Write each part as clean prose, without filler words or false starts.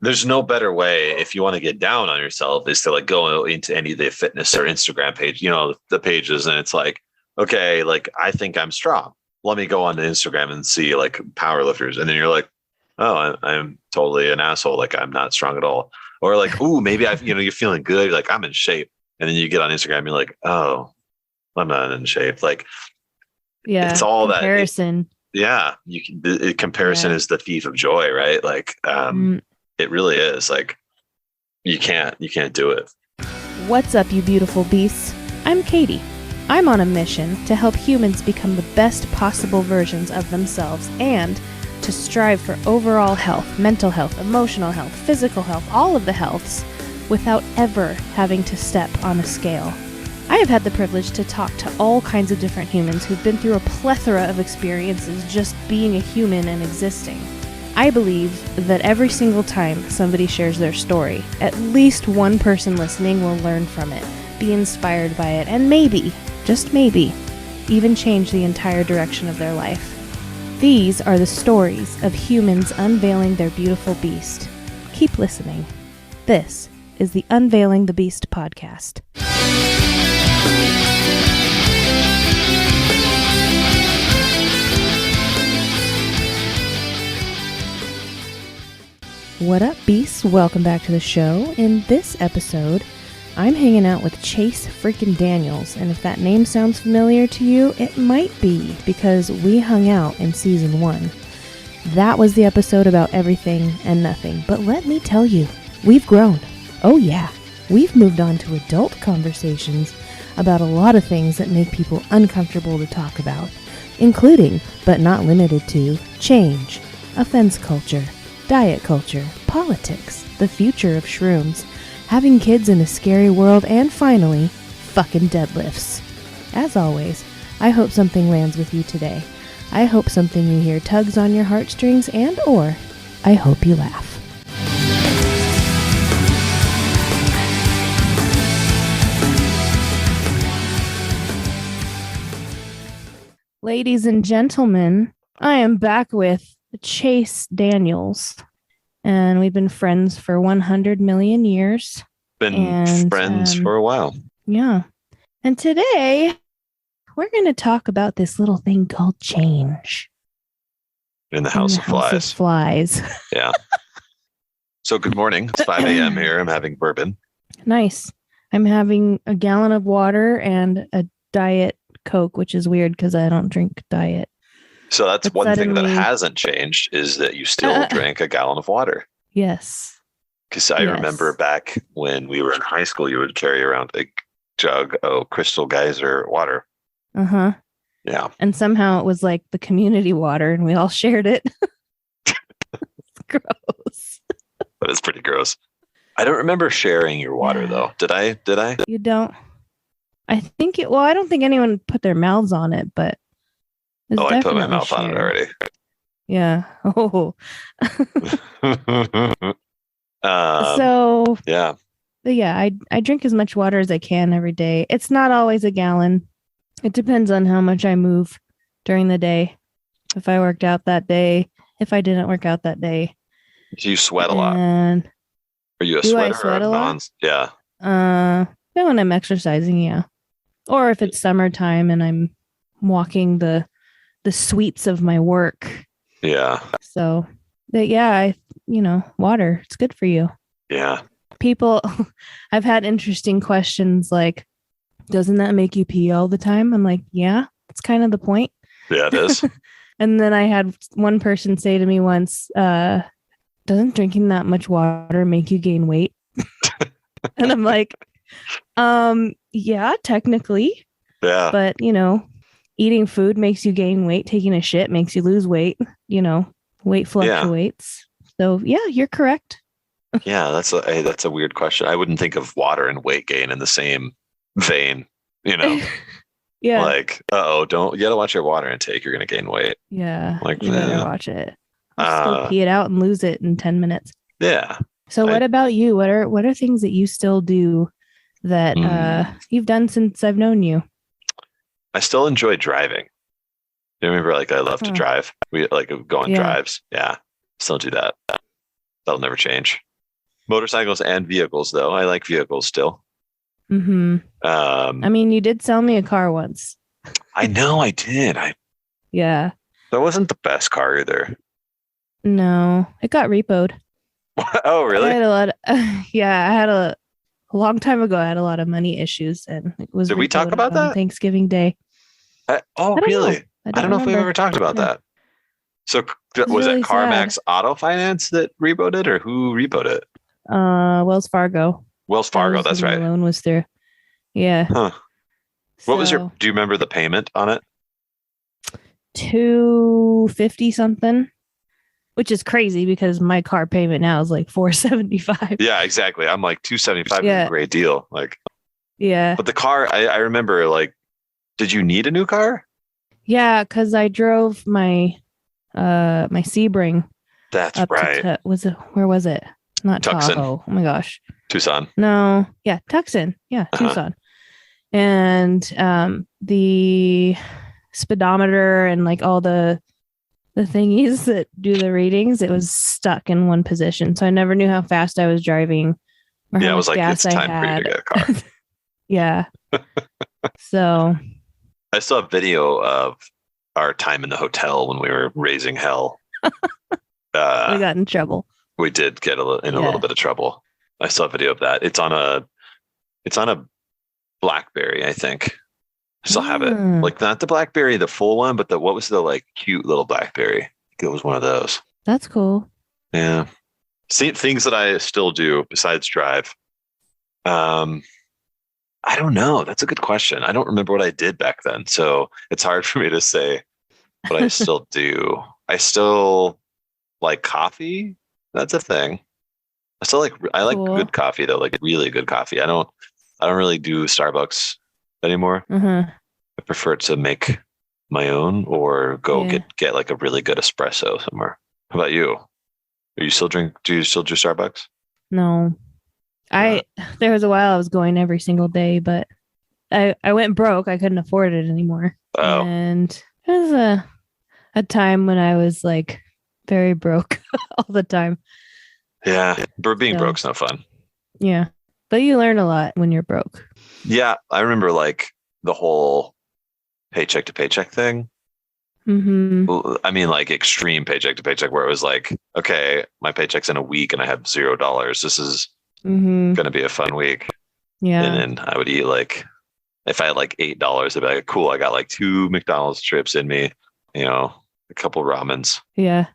there's no better way if you want to get down on yourself is to like go into any of the fitness or Instagram page, the pages. And it's like, okay, like I think I'm strong. Let me go on to Instagram and see like powerlifters. And then you're like, oh, I'm totally an asshole. Like I'm not strong at all. Or like, ooh, maybe you're feeling good. Like I'm in shape. And then you get on Instagram and you're like, oh, I'm not in shape. Like, yeah, it's all comparison. Comparison is the thief of joy, right? Like, it really is. Like, you can't do it. What's up, you beautiful beasts? I'm Katie. I'm on a mission to help humans become the best possible versions of themselves and to strive for overall health, mental health, emotional health, physical health, all of the healths, without ever having to step on a scale. I have had the privilege to talk to all kinds of different humans who've been through a plethora of experiences just being a human and existing. I believe that every single time somebody shares their story, at least one person listening will learn from it, be inspired by it, and maybe, just maybe, even change the entire direction of their life. These are the stories of humans unveiling their beautiful beast. Keep listening. This is the Unveiling the Beast podcast. What up, beasts? Welcome back to the show. In this episode, I'm hanging out with Chase freaking Daniels, and if that name sounds familiar to you, it might be because we hung out in season 1. That was the episode about everything and nothing, but let me tell you, we've grown. Oh yeah, we've moved on to adult conversations about a lot of things that make people uncomfortable to talk about, including, but not limited to, change, offense culture, diet culture, politics, the future of shrooms, having kids in a scary world, and finally, fucking deadlifts. As always, I hope something lands with you today. I hope something you hear tugs on your heartstrings, and or I hope you laugh. Ladies and gentlemen, I am back with Chase Daniels, and we've been friends for 100 million years. Been friends for a while. Yeah. And today, we're going to talk about this little thing called change. In the House of Flies. Yeah. So good morning. It's 5 a.m. here. I'm having bourbon. Nice. I'm having a gallon of water and a Diet Coke, which is weird because I don't drink diet. So that's one thing that hasn't changed is that you still drink a gallon of water. Yes. Because I remember back when we were in high school, you would carry around a jug of Crystal Geyser water. Uh-huh. Yeah. And somehow it was like the community water and we all shared it. Gross. But it's pretty gross. I don't remember sharing your water though. Did I? You don't? I think I don't think anyone put their mouths on it, but I put my mouth on it already. Yeah. Oh. Yeah. But yeah, I drink as much water as I can every day. It's not always a gallon. It depends on how much I move during the day. If I worked out that day, if I didn't work out that day. Do you sweat a lot? Are you a sweater? I sweat a lot? Yeah. When I'm exercising, yeah. Or if it's summertime and I'm walking the sweets of my work. Yeah. So, but yeah, water, it's good for you. Yeah. People, I've had interesting questions like, doesn't that make you pee all the time? I'm like, yeah, that's kind of the point. Yeah, it is. And then I had one person say to me once, doesn't drinking that much water make you gain weight? And I'm like, yeah, technically. Yeah. But, eating food makes you gain weight. Taking a shit makes you lose weight. Weight fluctuates. Yeah. So, yeah, you're correct. Yeah, that's a weird question. I wouldn't think of water and weight gain in the same vein, Yeah. Like, you gotta watch your water intake. You're gonna gain weight. Yeah. Like, you better watch it. Just go pee it out and lose it in 10 minutes. Yeah. So what about you? What are things that you still do that you've done since I've known you? I still enjoy driving. You remember, I love to drive. We go on drives. Yeah. Still do that. That'll never change. Motorcycles and vehicles, though. I like vehicles still. Mm-hmm. I mean, you did sell me a car once. I know I did. Yeah. That wasn't the best car either. No, it got repoed. Oh, I really? had a lot. I had a long time ago. I had a lot of money issues, and it was Did we talk repoed about on that? Thanksgiving Day. Oh, I don't know. really? I I don't don't know if we've remember. ever talked about Yeah. that. So It was was it really sad. CarMax Auto Finance that repoed it, or who repoed it? Wells Fargo. Wells That Fargo. was That's who my right. loan was through. Yeah. Huh. What was So do you remember the payment on it? 250 something, which is crazy because my car payment now is like 475. Yeah, exactly. I'm like 275 is a Yeah. great deal. Like, Yeah. but the car, I remember, like, did you need a new car? Yeah, because I drove my my Sebring That's up right. to where was it? Not Tucson, Tahoe. Oh my gosh. Tucson. No. Yeah, Tucson. Yeah, Uh-huh. Tucson. And the speedometer and like all the thingies that do the readings, it was stuck in one position. So I never knew how fast I was driving or Yeah, how it was much like, gas it's I time for you to had. get a car. Yeah. So I saw a video of our time in the hotel when we were raising hell. we got in trouble. We did get in a Yeah. little bit of trouble. I saw a video of that. It's on a BlackBerry, I think. I still have it. Like, not the BlackBerry, the full one, but what was the like cute little BlackBerry? I think it was one of those. That's cool. Yeah. See, things that I still do besides drive. I don't know. That's a good question. I don't remember what I did back then, so it's hard for me to say what I still do. I still like coffee. That's a thing. I like Cool. good coffee though, like really good coffee. I don't really do Starbucks anymore. Uh-huh. I prefer to make my own or go Yeah. get like a really good espresso somewhere. How about you? Do you still do Starbucks? No. There was a while I was going every single day, but I went broke. I couldn't afford it anymore. Oh. And it was a time when I was like very broke all the time. Yeah. Being So- broke's no fun. Yeah. But you learn a lot when you're broke. Yeah. I remember like the whole paycheck to paycheck thing. Mm-hmm. I mean, like extreme paycheck to paycheck where it was like, okay, my paycheck's in a week and I have $0. This is Mm-hmm. going to be a fun week. Yeah. And then I would eat like, if I had like $8, I'd be like, cool, I got like 2 McDonald's trips in me, a couple ramens. Yeah.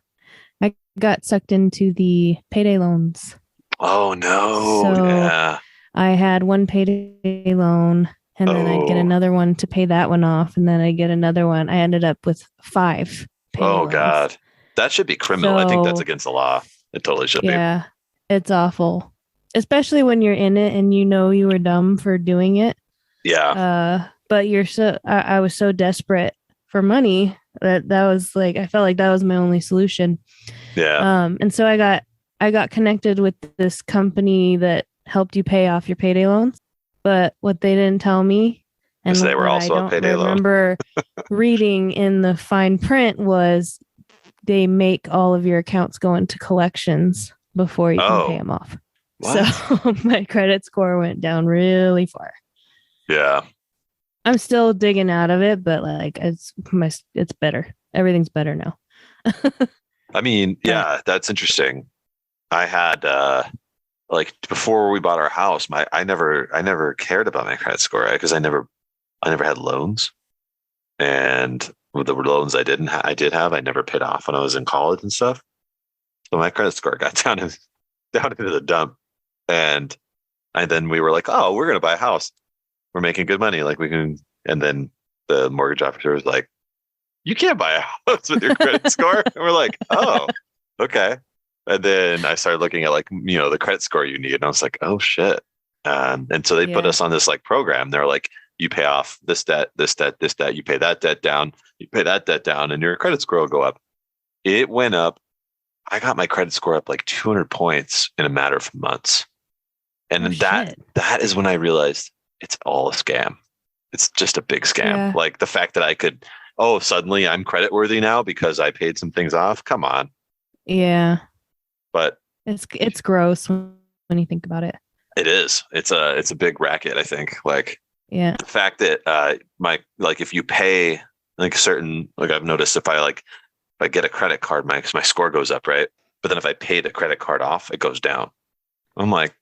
I got sucked into the payday loans. Oh no. So- Yeah. I had one payday loan and then I'd get Oh. another one to pay that one off. And then I'd get another one. I ended up with 5 payday Oh loans. God. That should be criminal. I think that's So- against the law. It totally should be. Yeah. It's awful. Especially when you're in it and you know you were dumb for doing it. Yeah. But I was so desperate for money that was like, I felt like that was my only solution. Yeah. And so I got connected with this company that helped you pay off your payday loans. But what they didn't tell me, and Is they were what also I a don't payday loan. remember reading in the fine print was they make all of your accounts go into collections before you can pay them off. What? So my credit score went down really far. Yeah. I'm still digging out of it, but like it's better. Everything's better now. I mean, yeah, that's interesting. I had like before we bought our house, I never cared about my credit score because I never had loans, and the loans I did have, I never paid off when I was in college and stuff. So my credit score got down into the dump, and then we were like, oh, we're gonna buy a house. We're making good money, like we can. And then the mortgage officer was like, you can't buy a house with your credit score. And we're like, oh, okay. And then I started looking at like, the credit score you need. And I was like, oh shit. And so they put Yeah. us on this like program. They're like, you pay off this debt, this debt, this debt, you pay that debt down, you pay that debt down, and your credit score will go up. It went up. I got my credit score up like 200 points in a matter of months. And then that is when I realized it's all a scam. It's just a big scam. Yeah. Like the fact that I could, suddenly I'm credit worthy now because I paid some things off. Come on. Yeah. But It's gross when when you think about it. It is. It's a big racket, I think. Like Yeah. the fact that if you pay like certain, like I've noticed if I get a credit card, my score goes up, right? But then if I pay the credit card off, it goes down. I'm like,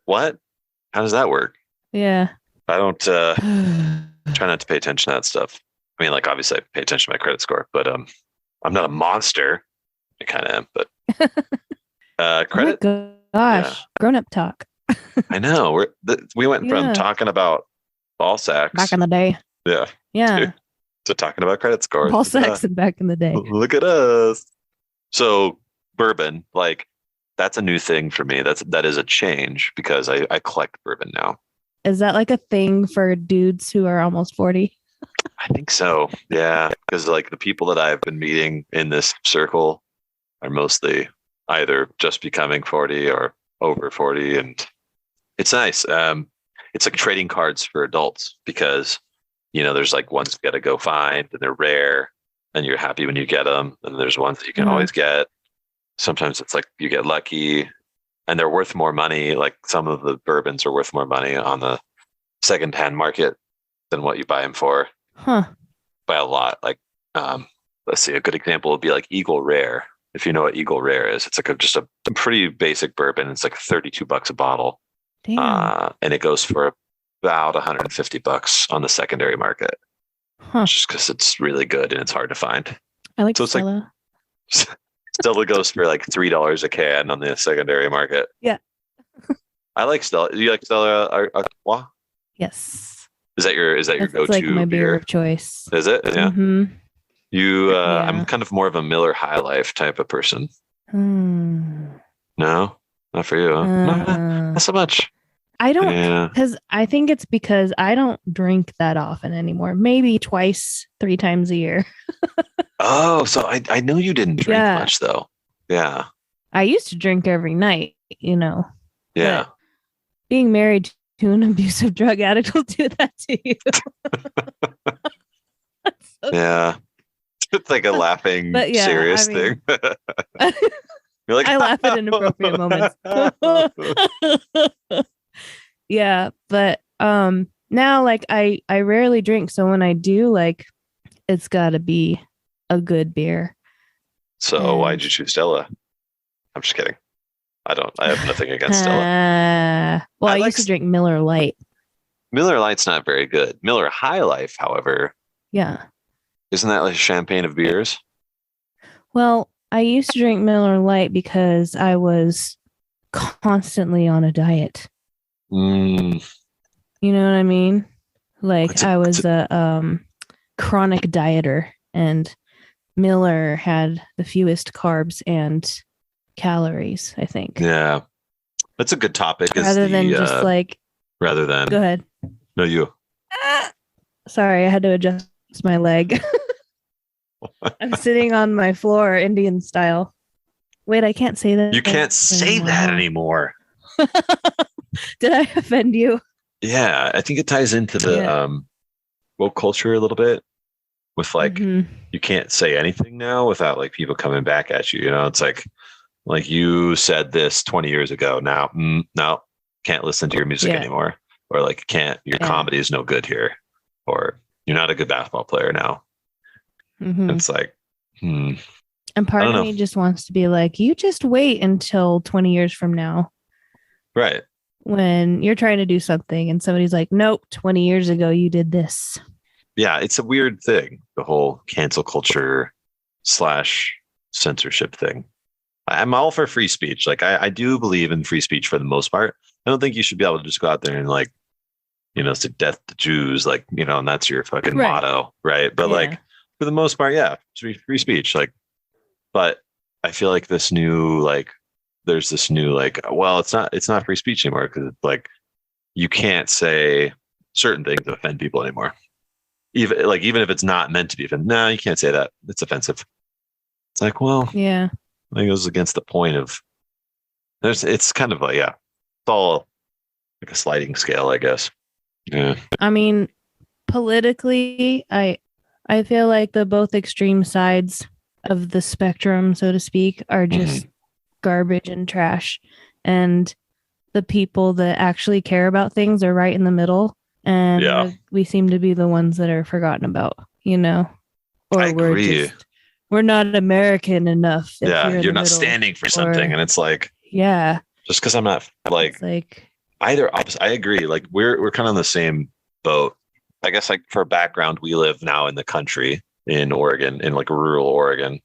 what? How does that work? Yeah. I don't try not to pay attention to that stuff. I mean, like obviously I pay attention to my credit score, but I'm not a monster. I kind of am, but credit. Oh my gosh, grown up talk. I know we went from talking about ball sacks back in the day. Yeah. To talking about credit scores. Ball sacks back in the day. Look at us. So bourbon, like that's a new thing for me. That is a change because I collect bourbon now. Is that like a thing for dudes who are almost 40? I think so. Yeah. Because like the people that I've been meeting in this circle are mostly either just becoming 40 or over 40. And it's nice. It's like trading cards for adults because, there's like ones you got to go find and they're rare and you're happy when you get them. And there's ones that you can always get. Sometimes it's like you get lucky and they're worth more money. Like some of the bourbons are worth more money on the secondhand market than what you buy them for. By a lot. Like, let's see, a good example would be like Eagle Rare. If you know what Eagle Rare is, it's like just a pretty basic bourbon. It's like $32 a bottle. Damn. And it goes for about $150 on the secondary market. Just because it's really good and it's hard to find. I like Stella. Stella goes for like $3 a can on the secondary market. Yeah. I like Stella. Do you like Stella Artois? Yes. Is that your go-to like my beer of choice? Is it? Yeah. Mm-hmm. I'm kind of more of a Miller High Life type of person. No, not for you. Not so much. I don't, because I think it's because I don't drink that often anymore. Maybe 2-3 times a year. Oh, so I know you didn't drink much though. Yeah. I used to drink every night, Yeah. But being married to an abusive drug addict will do that to you. Yeah. It's like a laughing, serious thing. You're like, I laugh at inappropriate moments. Yeah, but now like I rarely drink, so when I do, like it's got to be a good beer. So why'd you choose Stella? I'm just kidding. I have nothing against Stella. Well, I used to drink Miller Lite. Miller Lite's not very good. Miller High Life, however. Yeah. Isn't that like a champagne of beers? Well, I used to drink Miller Lite because I was constantly on a diet. You know what I mean? Like I was a chronic dieter, and Miller had the fewest carbs and calories, I think. Yeah. That's a good topic. Rather than go ahead. No, you. Sorry, I had to adjust my leg. I'm sitting on my floor, Indian style. Wait, I can't say that. You can't say that anymore. Did I offend you? Yeah, I think it ties into the woke culture a little bit with like, you can't say anything now without like people coming back at you. It's like you said this 20 years ago. Now, no, can't listen to your music anymore. Or like, your comedy is no good here. Or you're not a good basketball player now. It's like, And part of me just wants to be like, you just wait until 20 years from now. Right. When you're trying to do something and somebody's like, nope, 20 years ago, you did this. Yeah, it's a weird thing. The whole cancel culture / censorship thing. I'm all for free speech. Like I do believe in free speech for the most part. I don't think you should be able to just go out there and like, say death to Jews, like, and that's your fucking motto. Right. But like for the most part, it's free speech. Like, but I feel like there's this new, well, it's not free speech anymore because like you can't say certain things to offend people anymore. Even if it's not meant to be offensive. No, you can't say that. It's offensive. It's like, well, yeah, I think it goes against the point of it's kind of like, it's all like a sliding scale, I guess. Yeah. I mean, politically, I feel like the both extreme sides of the spectrum, so to speak, are just garbage and trash. And the people that actually care about things are right in the middle, and we seem to be the ones that are forgotten about, or I agree. we're not American enough. You're not standing for something, and it's like, just because I'm not like either opposite. I agree. Like we're kind of on the same boat. I guess like for background, we live now in the country in Oregon, in like rural Oregon.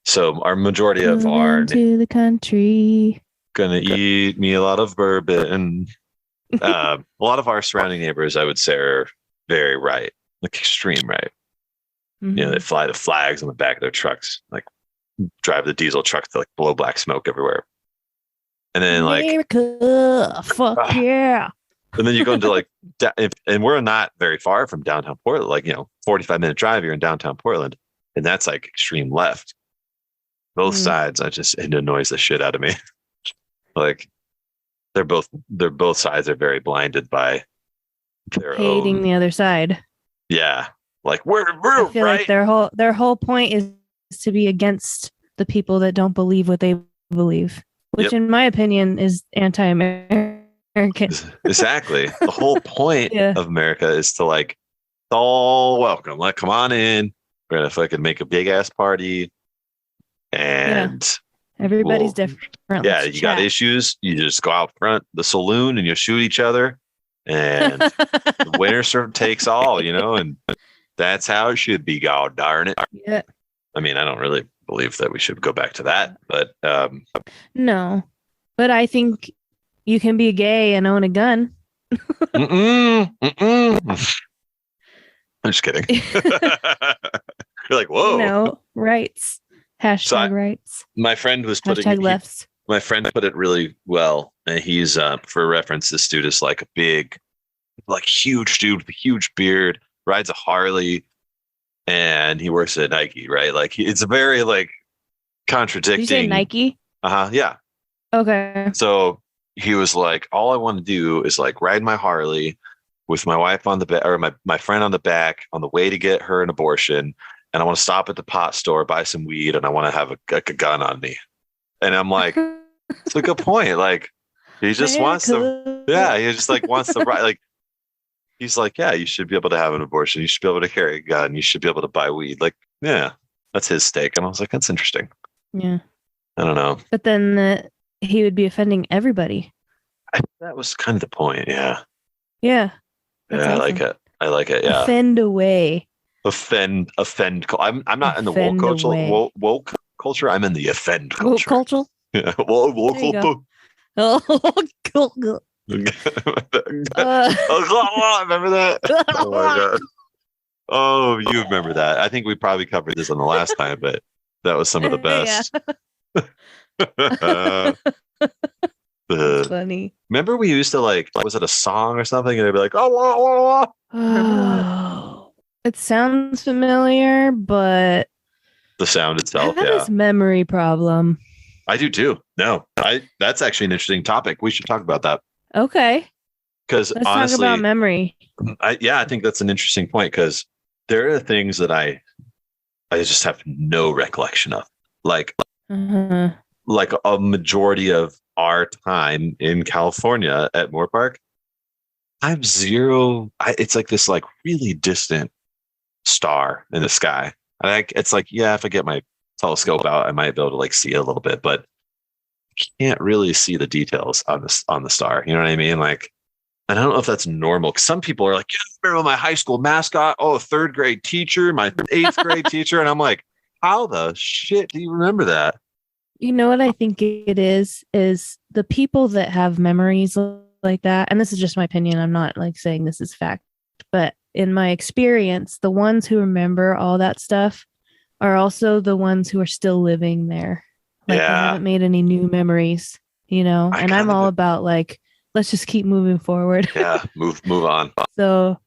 So our majority of our to the country gonna eat me a lot of bourbon. A lot of our surrounding neighbors, I would say, are very right, like extreme right. Mm-hmm. They fly the flags on the back of their trucks, like drive the diesel truck to like blow black smoke everywhere. And then America, fuck yeah. And then you go into like, and we're not very far from downtown Portland, like, 45-minute drive, you're in downtown Portland. And that's like extreme left. Both sides, it annoys the shit out of me. Like they're both sides are very blinded by their hating own. The other side. Yeah. Like we're I feel right. Like their whole point is to be against the people that don't believe what they believe, which in my opinion is anti-American. Exactly. The whole point of America is to like, all welcome. Like, come on in. We're gonna fucking make a big ass party. And everybody's different. Yeah, you got issues. You just go out front the saloon and you shoot each other. And the winner takes all, and that's how it should be, god darn it. Yeah. I mean, I don't really believe that we should go back to that, but no. But I think you can be gay and own a gun. I'm just kidding. You're like, whoa. Rights. Hashtag rights. My friend was putting lefts. My friend put it really well. And he's for reference, this dude is like a big, like huge dude with a huge beard, rides a Harley, and he works at Nike, right? Like it's a very like contradicting. Did you say Nike? Yeah. Okay. So he was like, all I want to do is like ride my Harley with my wife on the back, or my friend on the back, on the way to get her an abortion. And I want to stop at the pot store, buy some weed, and I want to have a gun on me. And I'm like, it's a good point. Like, he just wants to, he just like wants to ride. Like, he's like, yeah, you should be able to have an abortion. You should be able to carry a gun. You should be able to buy weed. Like, yeah, that's his stake. And I was like, that's interesting. Yeah. I don't know. But then he would be offending everybody. That was kind of the point. Yeah. Yeah. Yeah, awesome. I like it. Yeah. Offend away. Offend. I'm not in the woke culture. I'm in the offend culture. Woke culture? Yeah. Woke culture. Remember that? Oh my god. Oh, you remember that? I think we probably covered this on the last time, but that was some of the best. Funny. Remember we used to like, was it a song or something? And they'd be like, oh. It sounds familiar, but the sound itself, I have this memory problem. I do too. No, that's actually an interesting topic. We should talk about that. Okay. Because honestly, talk about memory. I think that's an interesting point, because there are things that I just have no recollection of. Like a majority of our time in California at Moore Park, I'm zero. It's like this like really distant star in the sky. It's like, if I get my telescope out, I might be able to like see it a little bit, but I can't really see the details on the star. You know what I mean? Like, and I don't know if that's normal. Cause some people are like, remember my high school mascot? Oh, third grade teacher, my eighth grade teacher. And I'm like, how the shit do you remember that? You know what I think it is the people that have memories like that. And this is just my opinion. I'm not like saying this is fact, but in my experience, the ones who remember all that stuff are also the ones who are still living there. Like, they haven't made any new memories, and I'm all about like, let's just keep moving forward. Yeah. Move on. So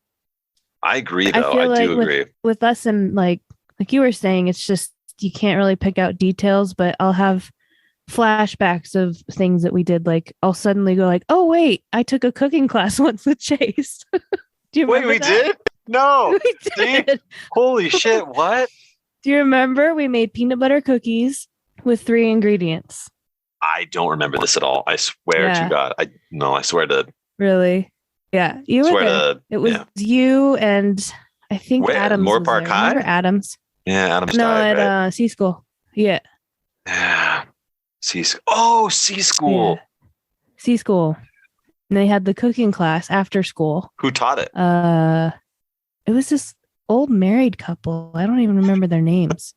I agree though. I do agree with us. And like you were saying, it's just, you can't really pick out details, but I'll have flashbacks of things that we did. Like I'll suddenly go like, oh wait, I took a cooking class once with Chase. Do you remember we did? No. We did. Holy shit. What? Do you remember we made peanut butter cookies with 3 ingredients? I don't remember this at all. I swear to God. I swear to. Really? Yeah, you were there. It was you and I think Adams Moore was Park there. High? Remember Adams? Yeah, Adams No, died, at right? C School. Yeah. Yeah. C School. Yeah. C School. And they had the cooking class after school. Who taught it? It was this old married couple. I don't even remember their names.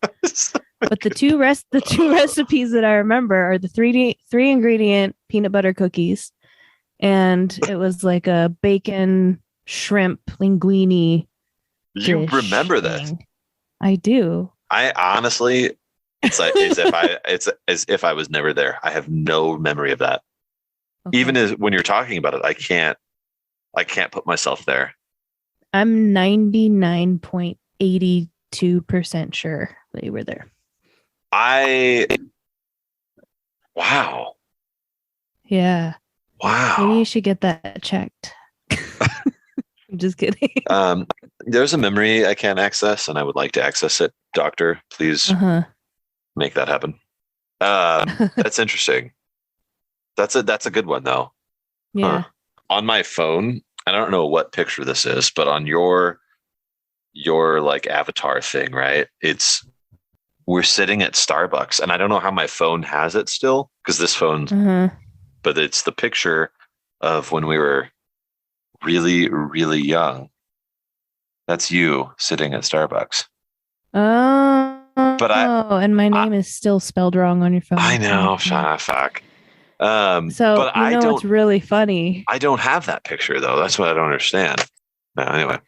But the two recipes that I remember are the three ingredient peanut butter cookies, and it was like a bacon shrimp linguine. You remember this? I do. I honestly, it's as if I was never there. I have no memory of that. Okay. Even when you're talking about it, I can't put myself there. I'm 99.82% sure that you were there. Wow. Yeah. Wow. Maybe you should get that checked. I'm just kidding. There's a memory I can't access, and I would like to access it. Doctor, please make that happen. That's interesting. That's a good one though. Yeah. On my phone, I don't know what picture this is, but on your like avatar thing, right? We're sitting at Starbucks, and I don't know how my phone has it still, because this phone, but it's the picture of when we were really, really young. That's you sitting at Starbucks. Oh, and my name is still spelled wrong on your phone. I know, fuck. So but I don't. It's really funny. I don't have that picture though. That's what I don't understand. Anyway,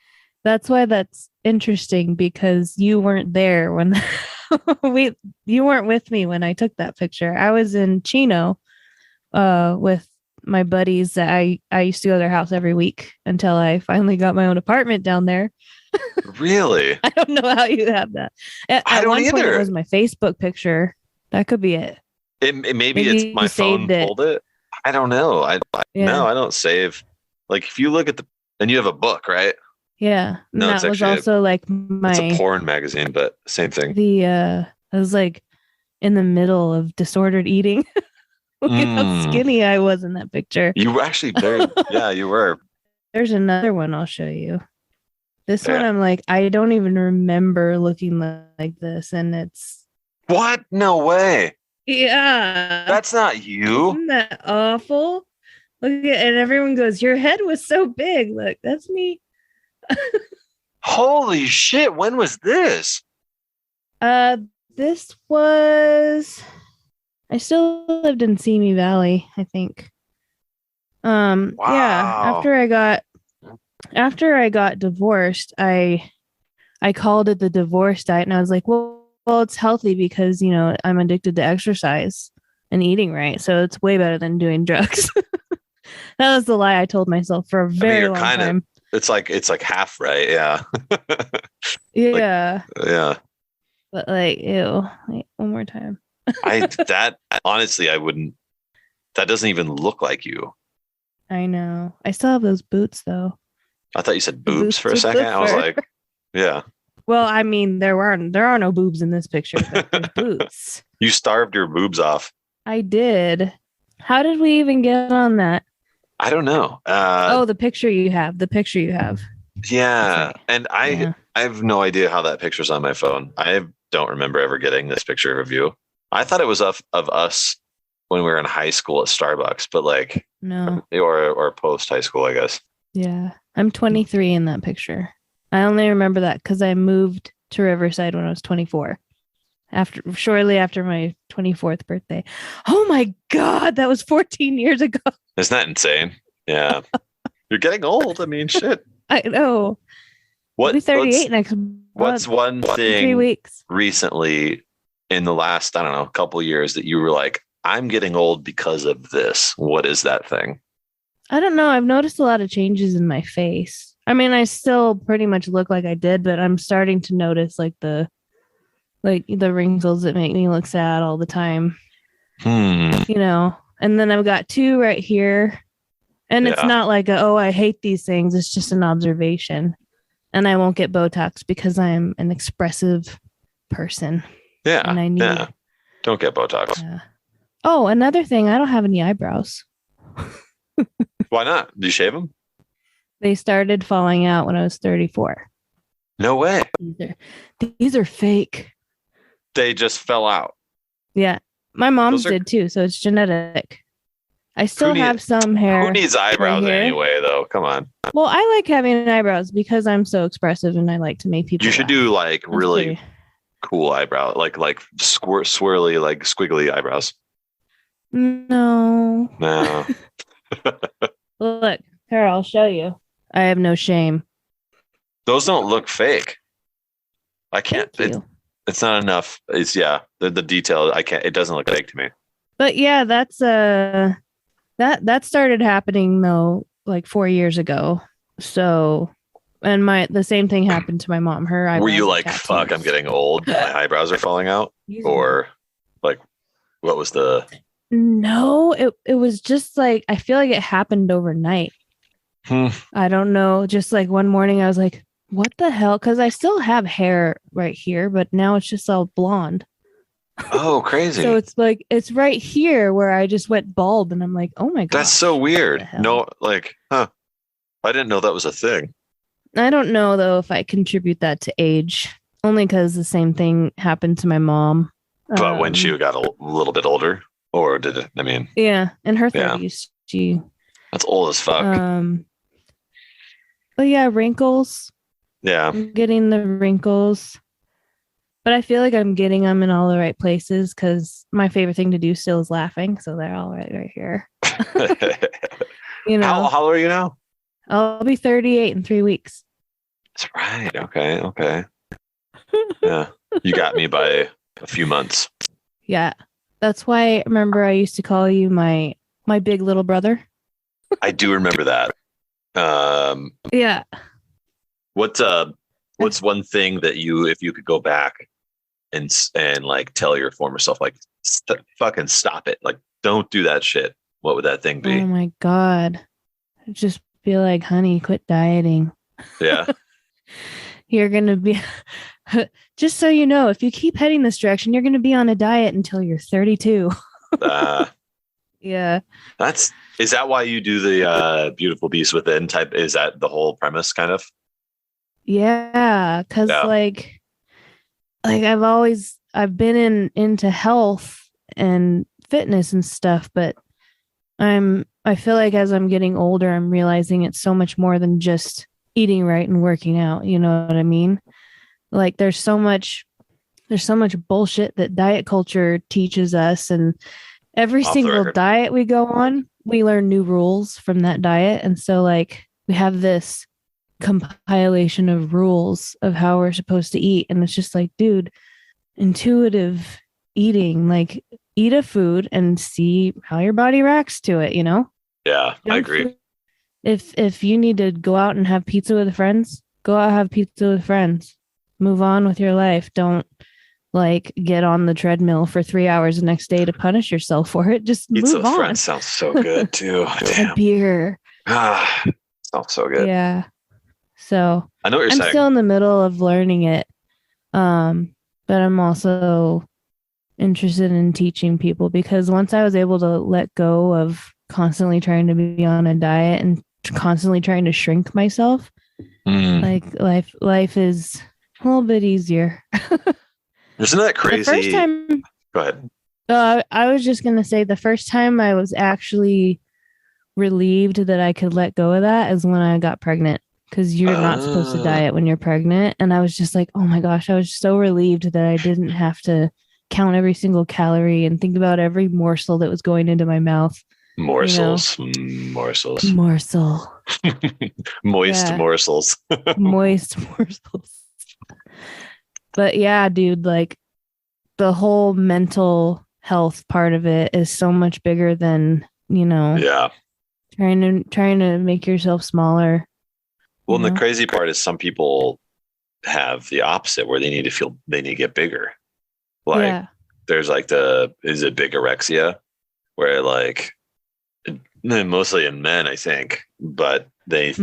that's why that's interesting, because you weren't there when you weren't with me when I took that picture. I was in Chino, with my buddies that I used to go to their house every week until I finally got my own apartment down there. Really? I don't know how you have that. At one point, it was my Facebook picture. That could be it. Maybe it's my phone pulled it. I don't know. No, I don't save. Like if you look at and you have a book, right? Yeah. No, that was also like it's a porn magazine, but same thing. I was like in the middle of disordered eating. Look at how skinny I was in that picture. You were actually very, yeah, you were. There's another one I'll show you. This one, I'm like, I don't even remember looking like this, and it's what? No way. Yeah, that's not you. Isn't that awful? Look at, and everyone goes, "Your head was so big." Look, that's me. Holy shit! When was this? This was. I still lived in Simi Valley, I think. Wow. Yeah. After I got divorced, I called it the divorce diet, and I was like, well, it's healthy because I'm addicted to exercise and eating right, so it's way better than doing drugs. That was the lie I told myself for a very long time. It's like half right, yeah. Yeah. Yeah. But like, ew, wait, one more time. Honestly, I wouldn't. That doesn't even look like you. I know. I still have those boots though. I thought you said boobs for a second. I was like, yeah. Well, I mean, there are no boobs in this picture, but there's boots. You starved your boobs off. I did. How did we even get on that? I don't know. The picture you have. Yeah. And I have no idea how that picture's on my phone. I don't remember ever getting this picture of you. I thought it was of us when we were in high school at Starbucks, but like no, or post high school, I guess. Yeah, I'm 23 in that picture. I only remember that because I moved to Riverside when I was 24. Shortly after my 24th birthday. Oh my God, that was 14 years ago. Isn't that insane? Yeah, you're getting old. I mean, shit. I know. I'll be 38 next month. What's one thing 3 weeks recently in the last, I don't know, couple years that you were like, I'm getting old because of this? What is that thing? I don't know. I've noticed a lot of changes in my face. I mean, I still pretty much look like I did, but I'm starting to notice like the wrinkles that make me look sad all the time. And then I've got 2 right here. And it's not like, I hate these things. It's just an observation. And I won't get Botox because I'm an expressive person. Yeah. And I need Don't get Botox. Yeah. Oh, another thing, I don't have any eyebrows. Why not? Do you shave them? They started falling out when I was 34. No way. These are fake. They just fell out. Yeah. My mom's did too, so it's genetic. I still have some hair. Who needs eyebrows anyway, though? Come on. Well, I like having eyebrows because I'm so expressive and I like to make people You should laugh. do like really cool eyebrow, like swirly, like squiggly eyebrows. No. No. Look, here, I'll show you. I have no shame. Those don't look fake. I can't. It's not enough. It's the detail. I can't. It doesn't look fake to me. But yeah, that's that started happening though like 4 years ago. So, and the same thing happened to my mom. Her eyebrows. Were you like, fuck, I'm getting old. My eyebrows are falling out, or like, what was the? No, it was just like, I feel like it happened overnight. I don't know. Just like one morning I was like, what the hell? Because I still have hair right here, but now it's just all blonde. Oh, crazy. So it's like, it's right here where I just went bald and I'm like, oh my God. That's so weird. No, like, I didn't know that was a thing. I don't know though if I contribute that to age, only because the same thing happened to my mom. But when she got a little bit older, or did it? I mean, yeah, in her 30s, that's old as fuck. But yeah, wrinkles. Yeah, I'm getting the wrinkles, but I feel like I'm getting them in all the right places because my favorite thing to do still is laughing. So they're all right here. You know, how old are you now? I'll be 38 in 3 weeks. That's right. Okay. Yeah, you got me by a few months. Yeah, that's why. Remember, I used to call you my big little brother. I do remember that. Yeah. What's one thing that if you could go back and like tell your former self, like, fucking stop it, like, don't do that shit, what would that thing be? Oh my God. Just be like, honey, quit dieting. Yeah. You're going to be, just so you know, if you keep heading this direction, you're going to be on a diet until you're 32. Yeah. Is that why you do the Beautiful Beast Within type? Is that the whole premise kind of? Yeah. Cause like I've been into health and fitness and stuff, but I feel like as I'm getting older, I'm realizing it's so much more than just eating right and working out. You know what I mean? Like there's so much bullshit that diet culture teaches us, and every single diet we go on, we learn new rules from that diet. And so like we have this compilation of rules of how we're supposed to eat. And it's just like, dude, intuitive eating, like eat a food and see how your body reacts to it, you know? Yeah, I agree. If you need to go out and have pizza with friends, go out and have pizza with friends. Move on with your life. Don't like get on the treadmill for 3 hours the next day to punish yourself for it. Just pizza move on. Friends sounds so good too. A beer. Sounds so good. Yeah. So I know what you're saying. I'm still in the middle of learning it. But I'm also interested in teaching people, because once I was able to let go of constantly trying to be on a diet and constantly trying to shrink myself, like life is a little bit easier. Isn't that crazy? The first time, go ahead. I was just going to say the first time I was actually relieved that I could let go of that is when I got pregnant, because you're not supposed to diet when you're pregnant. And I was just like, oh my gosh, I was so relieved that I didn't have to count every single calorie and think about every morsel that was going into my mouth. Morsels. You know? Morsels. Morsel. Moist morsels. Moist morsels. But yeah, dude, like the whole mental health part of it is so much bigger than, you know, trying to make yourself smaller. Well, and the crazy part is some people have the opposite, where they need to get bigger. Like there's like is it bigorexia, where like mostly in men, I think, but they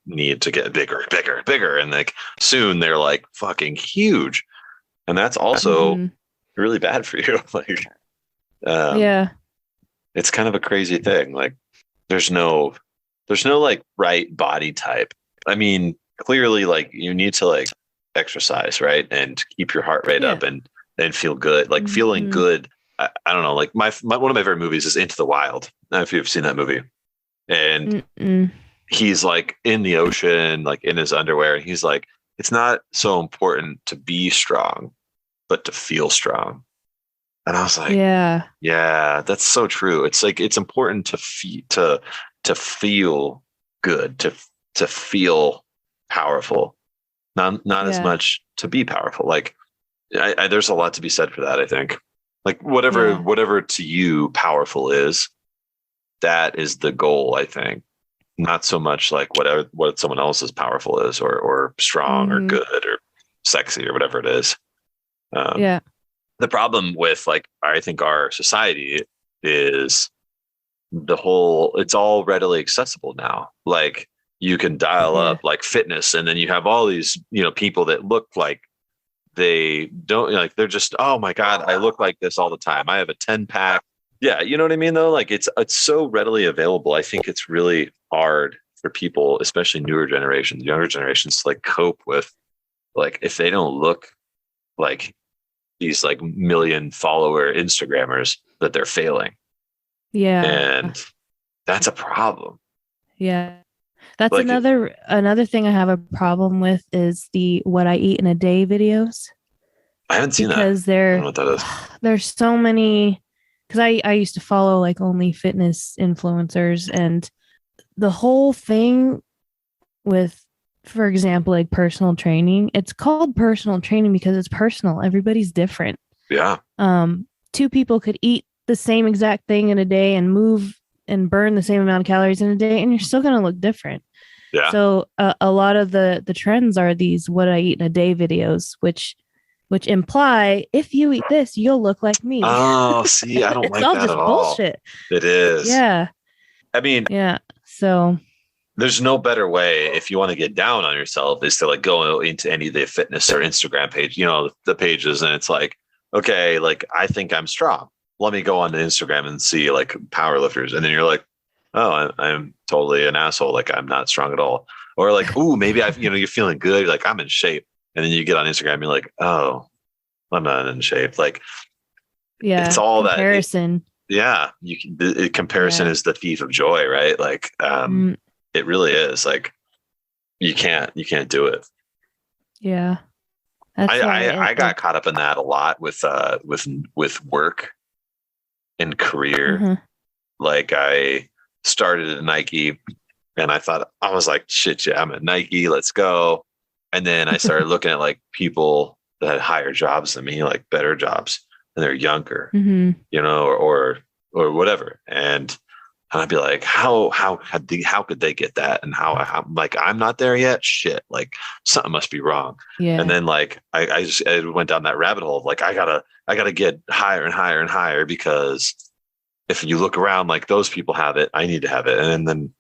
need to get bigger, and like soon they're like fucking huge, and that's also really bad for you. Like, Um, Yeah. it's kind of a crazy thing. Like there's no like right body type. I mean, clearly like you need to like exercise, right? And keep your heart rate Yeah. up and feel good. Like feeling Hmm. good. I don't know. Like my one of my favorite movies is Into the Wild. I don't know if you've seen that movie. And Mm-mm. he's like in the ocean, like in his underwear, and he's like, it's not so important to be strong, but to feel strong. And I was like, Yeah. yeah, that's so true. It's like it's important to feel good, to feel powerful, not as Yeah. much to be powerful. Like there's a lot to be said for that. I think like Yeah. whatever to you powerful is, that is the goal. I think not so much like whatever what someone else's powerful is or strong or Hmm. good or sexy or whatever it is. Um, Yeah. the problem with like I think our society is it's all readily accessible now. Like you can dial Yeah. up like fitness and then you have all these, people that look like they don't like they're just, oh my God, I look like this all the time. I have a 10 pack. Yeah, you know what I mean though? Like it's so readily available. I think it's really hard for people, especially newer generations, younger generations to like cope with like if they don't look like these like million follower Instagrammers that they're failing. Yeah. And that's a problem. Yeah. That's Like another thing I have a problem with is the what I eat in a day videos I haven't seen that. because I don't know what that is. there's so many because I used to follow like only fitness influencers and the whole thing with for example like personal training, it's called personal training because it's personal. Everybody's different. Yeah. Two people could eat the same exact thing in a day and move and burn the same amount of calories in a day and you're still going to look different. Yeah. So a lot of the trends are these what I eat in a day videos, which imply if you eat this, you'll look like me. Oh, see, I don't It's like all that at just all. bullshit. It is. Yeah. I mean, Yeah. So there's no better way if you want to get down on yourself is to like go into any of the fitness or Instagram page, the pages, and it's like, okay, like I think I'm strong. Let me go on to Instagram and see like power lifters. And then you're like, oh, I'm totally an asshole. Like I'm not strong at all. Or like, ooh, maybe you're feeling good. You're like, I'm in shape. And then you get on Instagram, you're like, oh, I'm not in shape. Like it's yeah, all that. comparison. Yeah. Comparison Yeah. is the thief of joy, right? Like, Mm, it really is like, you can't do it. yeah. That's why I got like caught up in that a lot with work and career. uh-huh. Like I started at Nike and I was like, shit, yeah, I'm at Nike, let's go. And then I started looking at like people that had higher jobs than me, like better jobs, and they're younger, Hmm. or whatever. And I'd be like, how could they get that? And how like I'm not there yet. Shit, like something must be wrong. And Yeah. then like I went down that rabbit hole of like I gotta get higher and higher and higher because if you look around like those people have it, I need to have it. And then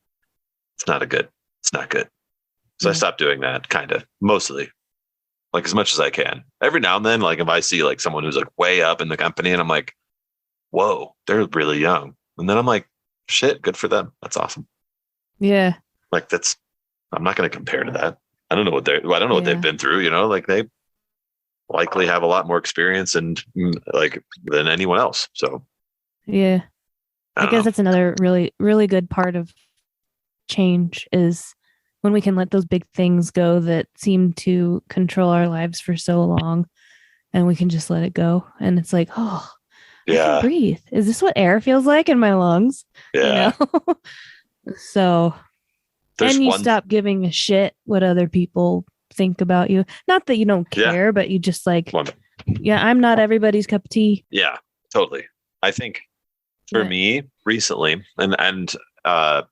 it's not good. So I Yeah. stopped doing that kind of mostly like as much as I can. Every now and then, like if I see like someone who's like way up in the company and I'm like, whoa, they're really young. And then I'm like, shit, good for them. That's awesome. Yeah. Like I'm not going to compare to that. I don't know what they've Yeah. been through, like they likely have a lot more experience and like than anyone else. So Yeah. I I don't guess know. that's another really, really good part of change is when we can let those big things go that seem to control our lives for so long and we can just let it go. And it's like, oh, I can Yeah. breathe. Is this what air feels like in my lungs? You know? Yeah. So, There's and you one. stop giving a shit what other people think about you. Not that you don't Yeah. care, but you just like, One. yeah, I'm not everybody's cup of tea. Yeah, totally. I think for Yeah. me recently, and uh,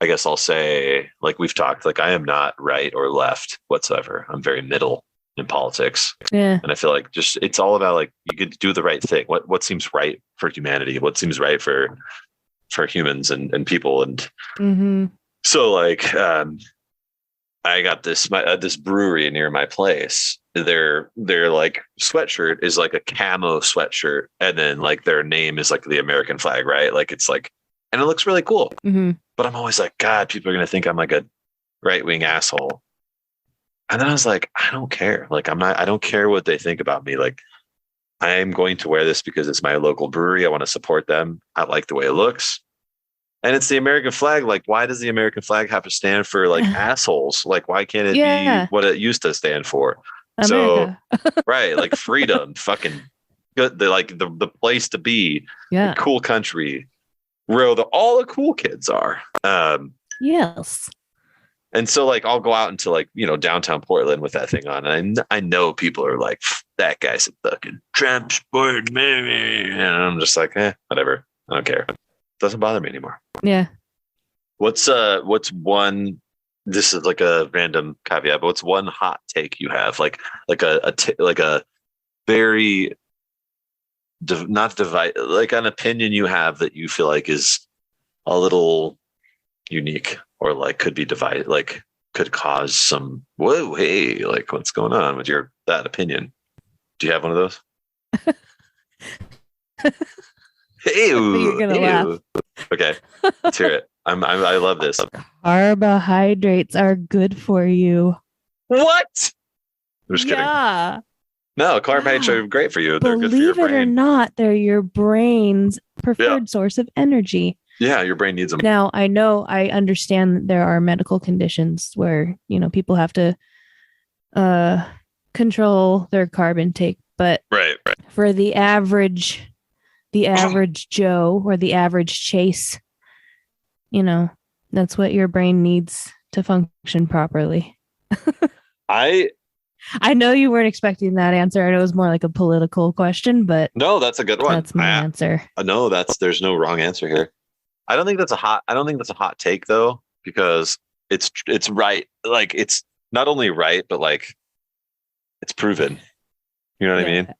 I guess I'll say, like we've talked, like I am not right or left whatsoever. I'm very middle in politics. Yeah. And I feel like just it's all about like you could do the right thing. What seems right for humanity? What seems right for humans and people. And Mm-hmm. so like I got this brewery near my place. Their like sweatshirt is like a camo sweatshirt, and then like their name is like the American flag, right? Like it's like, and it looks really cool. Mm-hmm. But I'm always like, God, people are gonna think I'm like a right wing asshole. And then I was like, I don't care. Like I'm not. I don't care what they think about me. Like I am going to wear this because it's my local brewery. I want to support them. I like the way it looks. And it's the American flag. Like, why does the American flag have to stand for like assholes? Like, why can't it be Yeah, what it used to stand for? So, America. right, like freedom, fucking good. The place to be, the Yeah. cool country where all the cool kids are. Yes. And so like I'll go out into like, downtown Portland with that thing on. And I know people are like, that guy's a fucking Trump sport, man. And I'm just like, whatever. I don't care. Doesn't bother me anymore. Yeah. What's one, this is like a random caveat, but what's one hot take you have? Like a very not divide, like an opinion you have that you feel like is a little unique or like could be divided, like could cause some, whoa, hey, like what's going on with that opinion? Do you have one of those? Hey, You're gonna laugh. Okay, let's hear it. I love this. Carbohydrates are good for you. What? I'm just kidding. Yeah. No, carbohydrates are great for you. They're good for your Believe it or brain. not, they're your brain's preferred source of energy. Yeah, your brain needs them. Now, I understand that there are medical conditions where, people have to control their carb intake, but Right. for the average Joe or the average Chase, that's what your brain needs to function properly. I know you weren't expecting that answer, and it was more like a political question, but no, that's a good one. That's my answer. No, there's no wrong answer here. I don't think that's a hot take though, because it's right. Like it's not only right, but like it's proven. You know what I mean?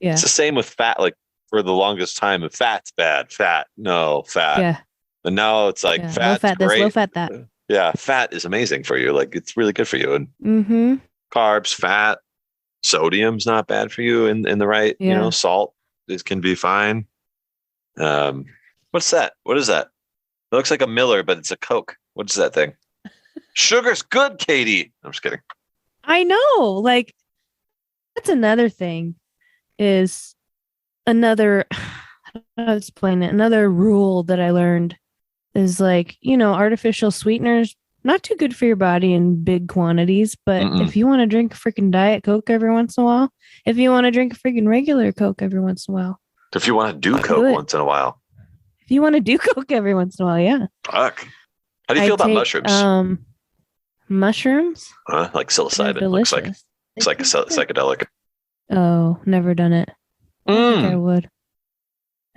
Yeah. It's the same with fat. Like for the longest time, if fat's bad, fat. Yeah. And now it's like fat's low fat great. this, low fat that. Yeah, fat is amazing for you. Like it's really good for you. And carbs, fat, sodium's not bad for you in the right, salt can be fine. What's that? What is that? It looks like a Miller, but it's a Coke. What is that thing? Sugar's good, Katie. I'm just kidding. I know. Like that's another thing is another I'll explain it. Another rule that I learned is like, artificial sweeteners, not too good for your body in big quantities, but if you want to drink a freaking Diet Coke every once in a while, if you want to drink a freaking regular Coke every once in a while. If you want to do Coke once in a while. If you want to do Coke every once in a while, yeah. Fuck. How do you feel about mushrooms? Mushrooms? Like psilocybin. Looks like it's like a psychedelic. Oh, never done it. I don't think I would.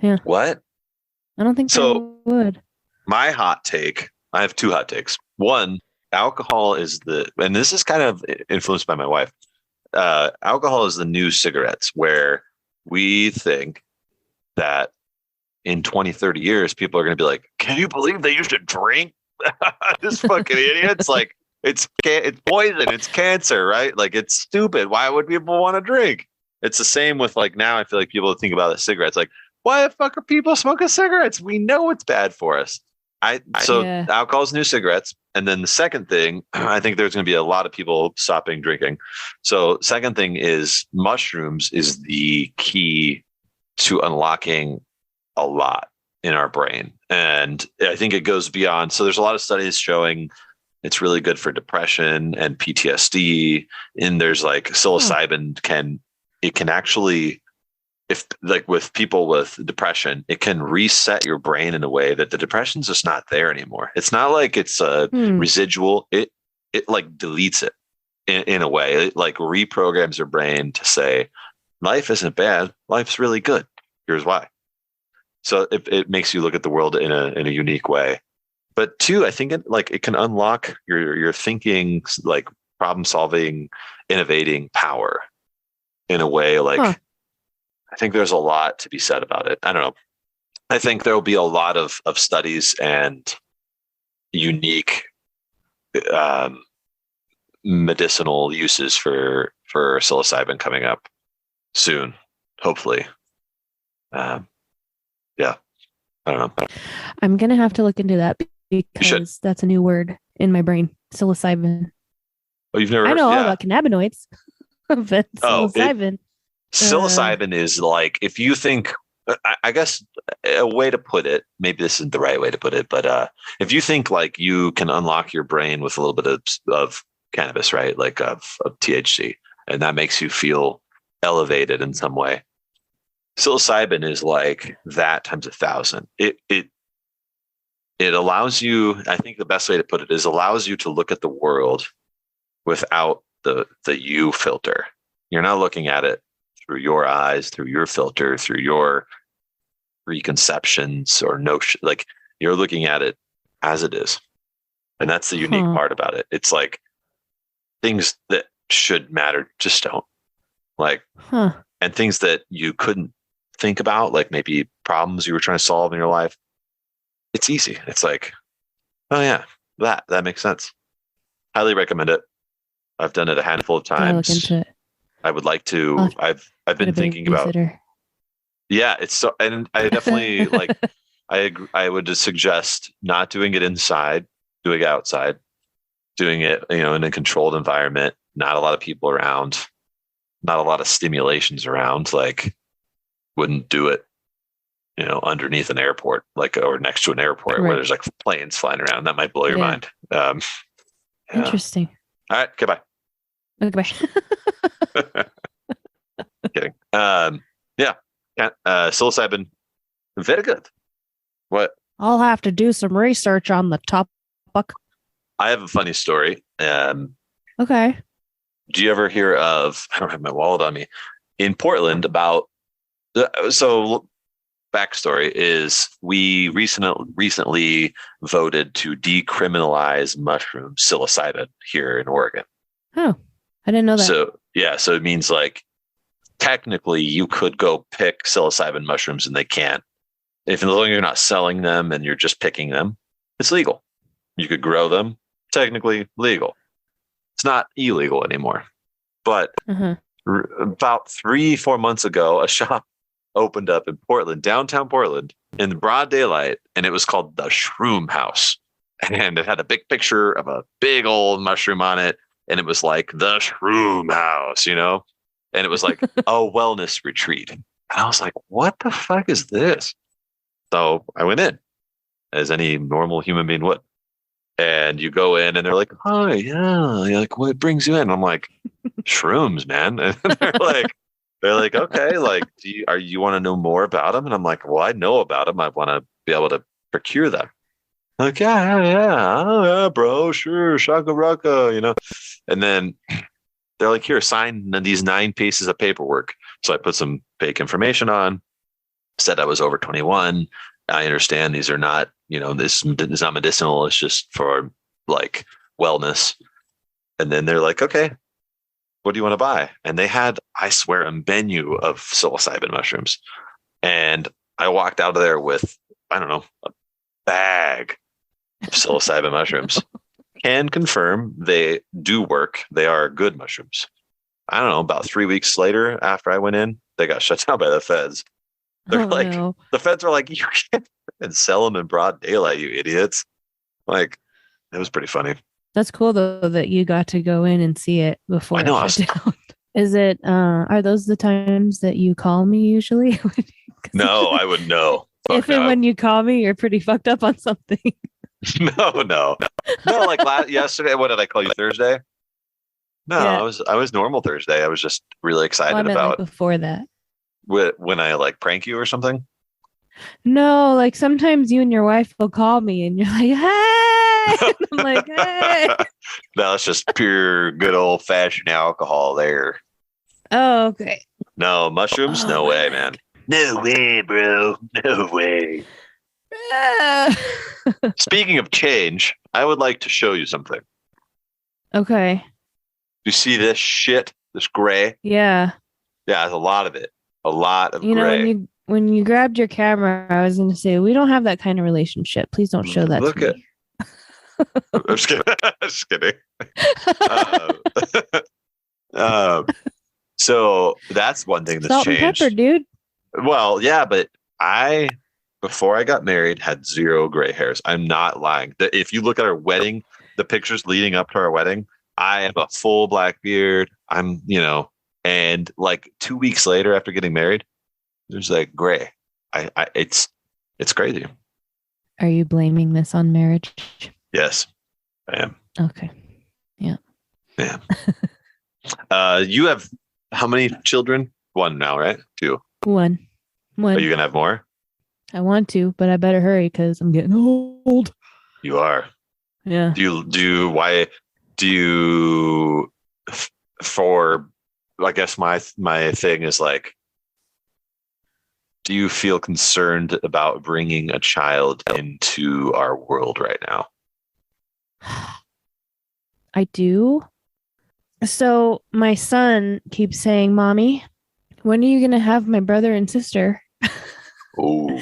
Yeah. What? I don't think I would. My hot take, I have two hot takes. One, alcohol is and this is kind of influenced by my wife. Alcohol is the new cigarettes, where we think that in 20, 30 years, people are going to be like, can you believe they used to drink? This fucking idiots. Like it's poison. It's cancer, right? Like it's stupid. Why would people want to drink? It's the same with like now I feel like people think about the cigarettes. Like, why the fuck are people smoking cigarettes? We know it's bad for us. Alcohol's new cigarettes. And then the second thing, I think there's going to be a lot of people stopping drinking. So second thing is mushrooms is the key to unlocking a lot in our brain. And I think it goes beyond. So there's a lot of studies showing it's really good for depression and PTSD. And there's like psilocybin can actually, if like with people with depression, it can reset your brain in a way that the depression's just not there anymore. It's not like it's a residual. It like deletes it in a way. It like reprograms your brain to say, life isn't bad. Life's really good. Here's why. So it makes you look at the world in a unique way. But two, I think it can unlock your thinking, like problem solving, innovating power in a way like, I think there's a lot to be said about it. I don't know. I think there will be a lot of studies and unique medicinal uses for psilocybin coming up soon, hopefully. Yeah, I don't know. I'm gonna have to look into that because that's a new word in my brain. Psilocybin. Oh, you've never I heard? know all Yeah. about cannabinoids, but psilocybin. Psilocybin is like, if you think, I guess a way to put it, maybe this isn't the right way to put it, but if you think like you can unlock your brain with a little bit of cannabis, right? Like of THC, and that makes you feel elevated in some way. Psilocybin is like that times 1,000. It allows you, I think the best way to put it is allows you to look at the world without the you filter. You're not looking at it through your eyes, through your filter, through your preconceptions or notion. Like you're looking at it as it is. And that's the unique part about it. It's like things that should matter just don't. Like, and things that you couldn't think about, like maybe problems you were trying to solve in your life. It's easy. It's like, oh yeah, that makes sense. Highly recommend it. I've done it a handful of times. Look into it. I would like to. I've been thinking about. Yeah, it's so, and I definitely like. I would just suggest not doing it inside, doing it outside, doing it in a controlled environment, not a lot of people around, not a lot of stimulations around. Like, wouldn't do it, underneath an airport, like or next to an airport where there's like planes flying around. That might blow your mind. Yeah. Interesting. All right, goodbye. Okay, bye. Kidding. Yeah. Psilocybin, very good. What? I'll have to do some research on the topic. I have a funny story. Okay. Do you ever hear of? I don't have my wallet on me. In Portland, backstory is we recently voted to decriminalize mushroom psilocybin here in Oregon. Oh, I didn't know that. So it means like technically you could go pick psilocybin mushrooms and they can't. If as long as you're not selling them and you're just picking them, it's legal. You could grow them, technically legal. It's not illegal anymore. But about 3-4 months ago, a shop opened up in Portland, downtown Portland, in broad daylight, and it was called the Shroom House. And it had a big picture of a big old mushroom on it. And it was like the Shroom House, and it was like a wellness retreat. And I was like, what the fuck is this? So I went in as any normal human being would. And you go in and they're like, oh, yeah. You're like, what brings you in? And I'm like, shrooms, man. And they're like, okay, like, you want to know more about them? And I'm like, well, I know about them. I want to be able to procure them. Like, yeah. Oh, yeah, bro. Sure. Shaka raka, And then they're like, here, sign these 9 pieces of paperwork. So I put some fake information on, said I was over 21. I understand these are not, this is not medicinal. It's just for like wellness. And then they're like, okay, what do you want to buy? And they had, I swear, a menu of psilocybin mushrooms. And I walked out of there with, I don't know, a bag of psilocybin mushrooms. Can confirm they do work. They are good mushrooms. I don't know, about 3 weeks later after I went in, they got shut down by the feds. They're the feds are like, you can't sell them in broad daylight, you idiots. Like, it was pretty funny. That's cool though that you got to go in and see it before I know, it shut down. Is it are those the times that you call me usually? No, I would know. If and when you call me, you're pretty fucked up on something. No. Like yesterday, what did I call you, Thursday? No, yeah. I was normal Thursday. I was just really excited about before that. When I like prank you or something? No, like sometimes you and your wife will call me and you're like, hey. I'm like, hey. No, it's just pure good old fashioned alcohol there. Oh, okay. No, mushrooms? No way, man. No way, bro. No way. Speaking of change, I would like to show you something. Okay. You see this shit? This gray? Yeah. Yeah, there's a lot of it. A lot of gray. When you grabbed your camera, I was going to say, we don't have that kind of relationship. Please don't show that to me. I'm just kidding. Just kidding. Um, so that's one thing that's Salt and changed. pepper, dude. Well, yeah, but before I got married, had zero gray hairs. I'm not lying. If you look at our wedding, the pictures leading up to our wedding, I have a full black beard. And like 2 weeks later after getting married, there's like gray. It's crazy. Are you blaming this on marriage? Yes, I am. Okay. Yeah. Yeah. You have how many children? One now, right? Two. One. Are you gonna have more? I want to, but I better hurry because I'm getting old. You are. Yeah. Why do you I guess my thing is like, do you feel concerned about bringing a child into our world right now? I do. So my son keeps saying, Mommy, when are you going to have my brother and sister? Oh.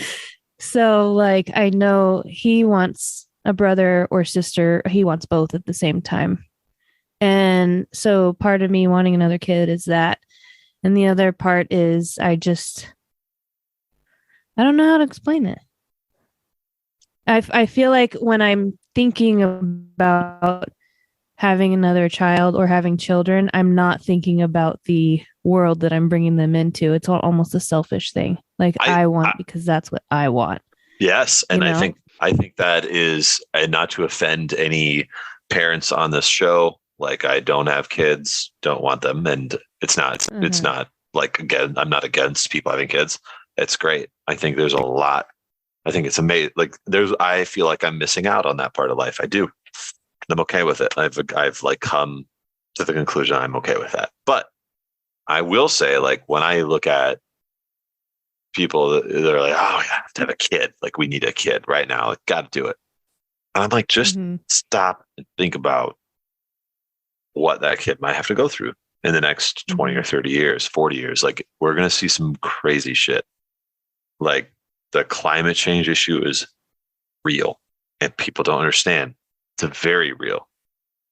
So like, I know he wants a brother or sister. He wants both at the same time. And so part of me wanting another kid is that. And the other part is I don't know how to explain it. I feel like when I'm thinking about having another child or having children, I'm not thinking about the world that I'm bringing them into. It's almost a selfish thing. Like I want because that's what I want. Yes. And I think that is, and not to offend any parents on this show, like I don't have kids, don't want them. And it's not like, again, I'm not against people having kids. It's great. I think there's a lot. I think it's amazing. Like I feel like I'm missing out on that part of life. I do. I'm okay with it. I've like come to the conclusion I'm okay with that. But I will say, like, when I look at people, they're like, oh, I have to have a kid. Like, we need a kid right now. Like, got to do it. And I'm like, just stop and think about what that kid might have to go through in the next 20 or 30 years, 40 years. Like, we're going to see some crazy shit. Like, the climate change issue is real and people don't understand. It's very real.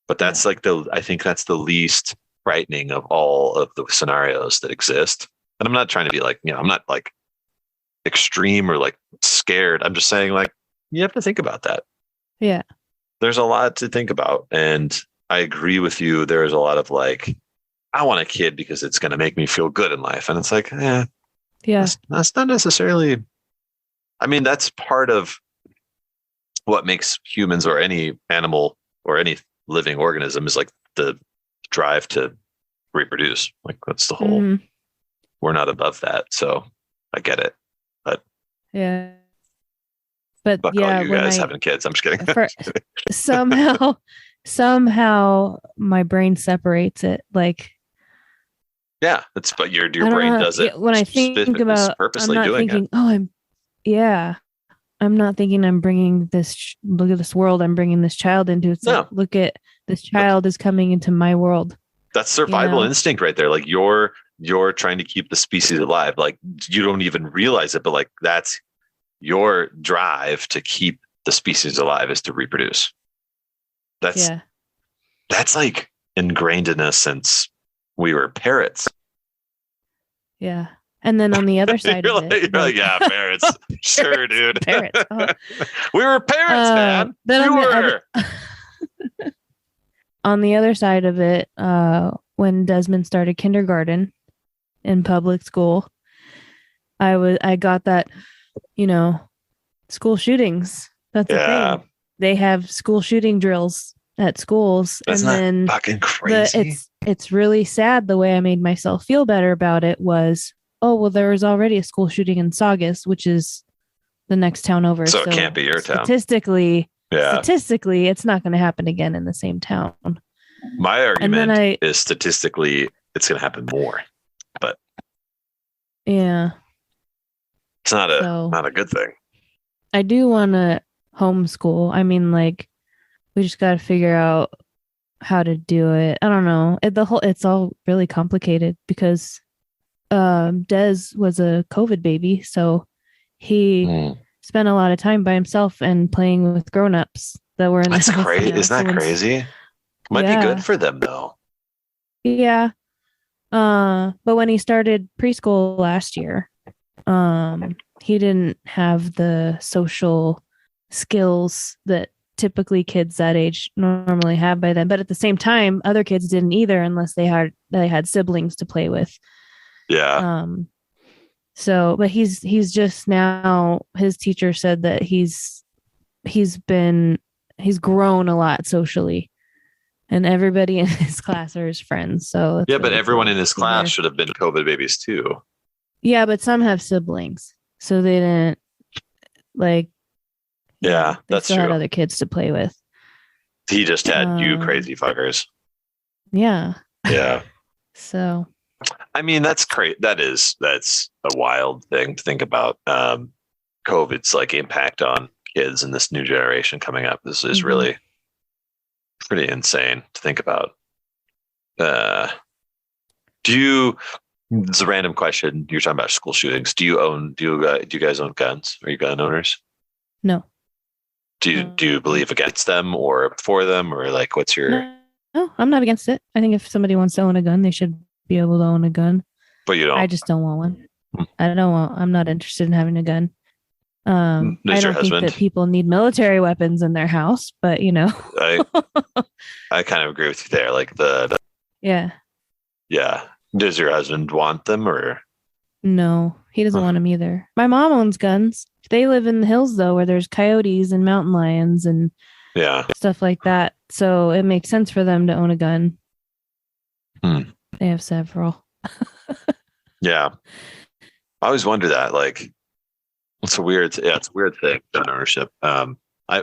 But that's I think that's the least frightening of all of the scenarios that exist. And I'm not trying to be like, I'm not like extreme or like scared. I'm just saying, like, you have to think about that. Yeah. There's a lot to think about. And I agree with you. There's a lot of like, I want a kid because it's going to make me feel good in life. And it's like, that's not necessarily, I mean, that's part of what makes humans or any animal or any living organism is like the drive to reproduce. Like that's the whole, we're not above that. So I get it, but yeah, but fuck all you guys having kids. I'm just kidding. somehow my brain separates it. Like, yeah, but your brain does it. When I think about, purposely I'm not doing thinking, it. I'm not thinking I'm bringing this, look at this world I'm bringing this child into. It's like, look at this child is coming into my world. That's survival instinct right there. Like you're trying to keep the species alive. Like you don't even realize it, but like that's your drive to keep the species alive is to reproduce. That's like ingrained in us since we were parrots. Yeah. And then on the other side of it, you're like, yeah, parrots. Sure, dude. Parrots. We were parrots, man. Then on the other side of it, when Desmond started kindergarten in public school, I got that, school shootings. That's the thing. They have school shooting drills at schools. That's and not fucking crazy. It's really sad. The way I made myself feel better about it was, there was already a school shooting in Saugus, which is the next town over. So it can't be your town. Statistically, it's not going to happen again in the same town. My argument is statistically, it's going to happen more, but yeah, it's not a good thing. I do want to homeschool. I mean, like, we just got to figure out how to do it. I don't know. It's all really complicated because Des was a COVID baby, so he spent a lot of time by himself and playing with grown-ups. that were in the That's house. crazy. Isn't that crazy? Might be good for them though. Yeah. But when he started preschool last year, he didn't have the social skills that typically kids that age normally have by then. But at the same time, other kids didn't either unless they had siblings to play with. Yeah. So, but he's just now, his teacher said that he's grown a lot socially, and everybody in his class are his friends. So yeah, but everyone in his class should have been COVID babies too. Yeah, but some have siblings, so they didn't like. Yeah, they that's still true. had other kids to play with. He just had you crazy fuckers. Yeah. Yeah. So. I mean, that's great. That's a wild thing to think about. COVID's like impact on kids in this new generation coming up. This is really pretty insane to think about. It's a random question. You're talking about school shootings. Do you guys own guns? Are you gun owners? No. Do you believe against them or for them, or like what's your? No, I'm not against it. I think if somebody wants to own a gun, they should be able to own a gun. But you don't. I just don't want one. I'm not interested in having a gun. I don't think that people need military weapons in their house, but I kind of agree with you there. Like yeah. Does your husband want them or? No, he doesn't want them either. My mom owns guns. They live in the hills though, where there's coyotes and mountain lions and stuff like that. So it makes sense for them to own a gun. They have several. Yeah. I always wonder that, like, it's a weird thing, gun ownership. I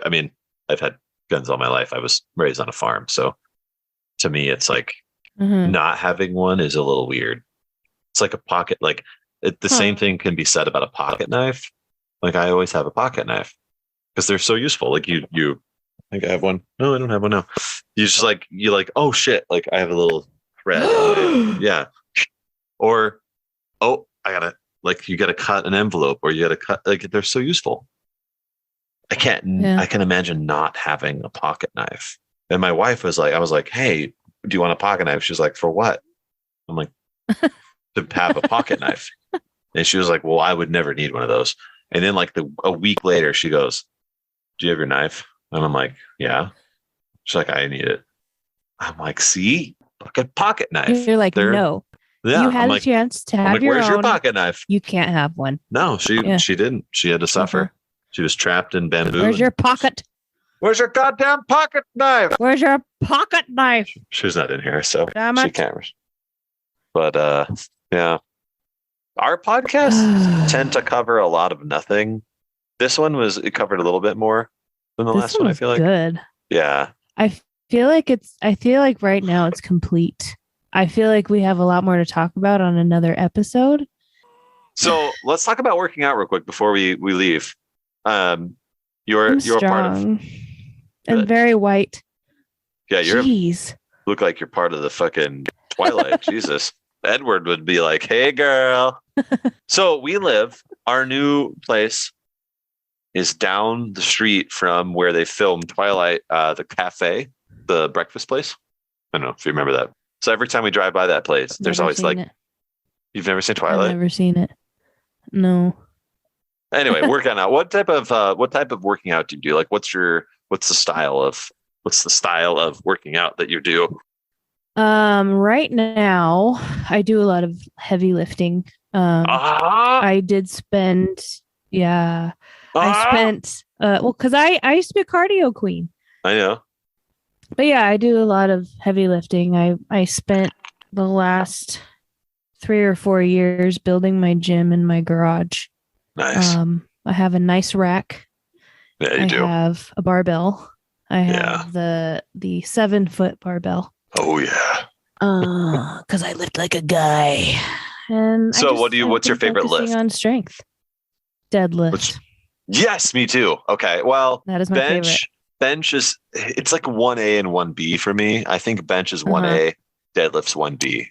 mean, I've had guns all my life. I was raised on a farm. So to me, it's like not having one is a little weird. It's like a pocket, like the same thing can be said about a pocket knife. Like I always have a pocket knife because they're so useful. Like I think I have one. No, I don't have one now. You're like, oh shit. Like I have a little thread. Yeah. Or, you gotta cut an envelope or you gotta cut, like they're so useful. I can imagine not having a pocket knife. And my wife was like, I was like, hey, do you want a pocket knife? She's like, for what? I'm like, to have a pocket knife. And she was like, well, I would never need one of those. And then like a week later, she goes, do you have your knife? And I'm like, yeah. She's like, I need it. I'm like, see, fucking pocket knife. You're like, no. Yeah, you had a chance to have where's your pocket knife? You can't have one. No, she didn't. She had to suffer. She was trapped in bamboo. Where's your pocket? Where's your goddamn pocket knife? Where's your pocket knife? She's not in here, so Damn she it. can't. But yeah. Our podcasts tend to cover a lot of nothing. This one it covered a little bit more than the last one, I feel like. Good. Yeah. I feel like right now it's complete. I feel like we have a lot more to talk about on another episode. So let's talk about working out real quick before we leave. You're part of and very white. Yeah, you look like you're part of the fucking Twilight. Jesus. Edward would be like, hey girl. So our new place is down the street from where they filmed Twilight, the cafe, the breakfast place. I don't know if you remember that. So every time we drive by that place, there's always like, you've never seen Twilight? I've never seen it. No. Anyway, working out. What type of working out do you do? Like, what's the style of working out that you do? Right now I do a lot of heavy lifting. I did spend, I spent, cause I used to be a cardio queen. I know. But yeah, I do a lot of heavy lifting. I spent the last 3 or 4 years building my gym in my garage. Nice. I have a nice rack. Yeah, you do. I have a barbell. I have the 7-foot barbell. Oh yeah. Because I lift like a guy. And so what's your favorite lift? On strength. Deadlift. Yes, me too. Okay. Well, that is my favorite. Bench it's like 1A and 1B for me. I think bench is 1A, deadlift's 1B.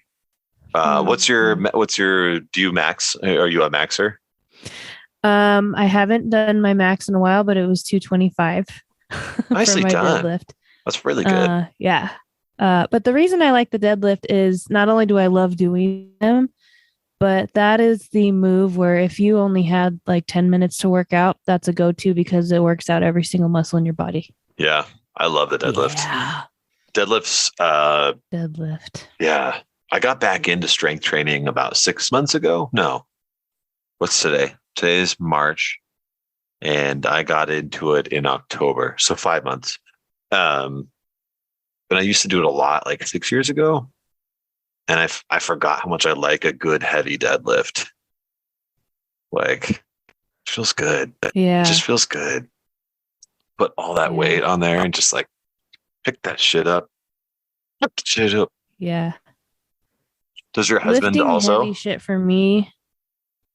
What's your do you max? Are you a maxer? I haven't done my max in a while, but it was 225. for Nicely my done. deadlift. That's really good. Yeah. But the reason I like the deadlift is not only do I love doing them, but that is the move where if you only had like 10 minutes to work out, that's a go-to because it works out every single muscle in your body. Yeah, I love the deadlift. Yeah. Deadlifts. Deadlift. Yeah, I got back into strength training about 6 months ago. No, what's today? Today's March, and I got into it in October, so 5 months. But I used to do it a lot, like 6 years ago, and I forgot how much I like a good heavy deadlift. Like, it feels good. Yeah. It just feels good. Put all that weight on there and just like pick that shit up. Pick the shit up. Yeah. Does your husband Lifting also? heavy shit for me,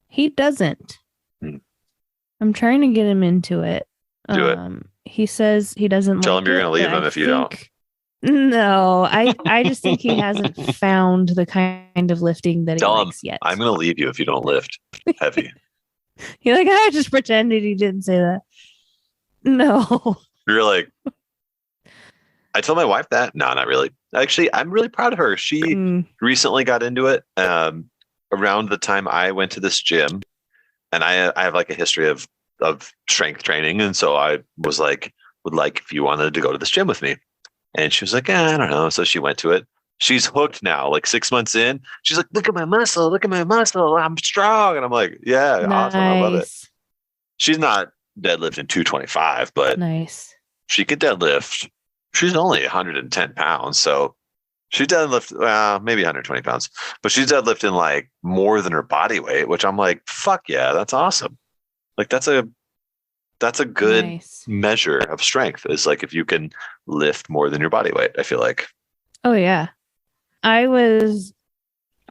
he doesn't. I'm trying to get him into it. Do it. He says he doesn't Tell like him you're it, going to leave but him if you don't. No, I just think he hasn't found the kind of lifting that he Tell him likes yet. I'm going to leave you if you don't lift heavy. You're like, I just pretended he didn't say that. No. You're like, I told my wife that. No, not really. Actually, I'm really proud of her. She recently got into it around the time I went to this gym, and I have like a history of strength training, and so I was like, would like if you wanted to go to this gym with me. And she was like, I don't know. So she went to it. She's hooked now, like 6 months in. She's like, look at my muscle. Look at my muscle. I'm strong. And I'm like, yeah, nice. Awesome. I love it. She's not deadlifting 225, but nice. She could deadlift. She's only 110 pounds. So she deadlift, maybe 120 pounds, but she's deadlifting like more than her body weight, which I'm like, fuck yeah, that's awesome. Like that's a good measure of strength, is like if you can lift more than your body weight, I feel like. Oh yeah. I was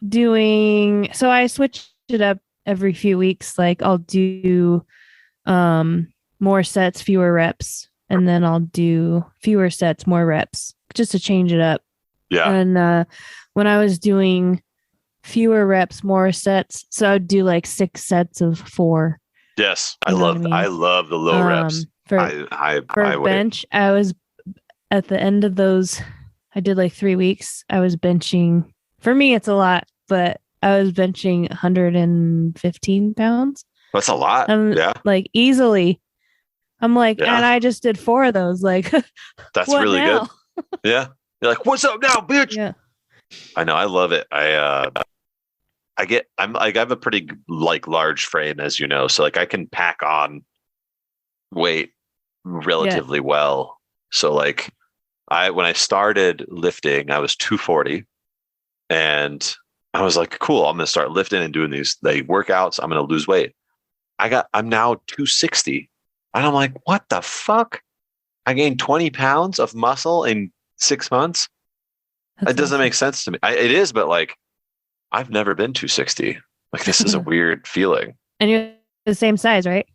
doing, so I switched it up every few weeks. Like I'll do more sets, fewer reps, and then I'll do fewer sets, more reps, just to change it up. Yeah. And when I was doing fewer reps, more sets, so I'd do like 6 sets of 4. Yes, I love the low reps. For bench, I was at the end of those. I did like 3 weeks. I was benching. For me, it's a lot, but I was benching 115 pounds. That's a lot. Yeah, like easily. I'm like, and I just did 4 of those. Like, that's really good. Yeah, you're like, what's up now, bitch? Yeah, I know. I love it. I'm like, I have a pretty like large frame, as you know, so like I can pack on weight relatively well. So like when I started lifting, I was 240, and I was like, cool, I'm gonna start lifting and doing these workouts. I'm gonna lose weight. I'm now 260, and I'm like, what the fuck? I gained 20 pounds of muscle in 6 months. It doesn't make sense to me. It is, but like, I've never been 260. Like, this is a weird feeling. And you're the same size, right?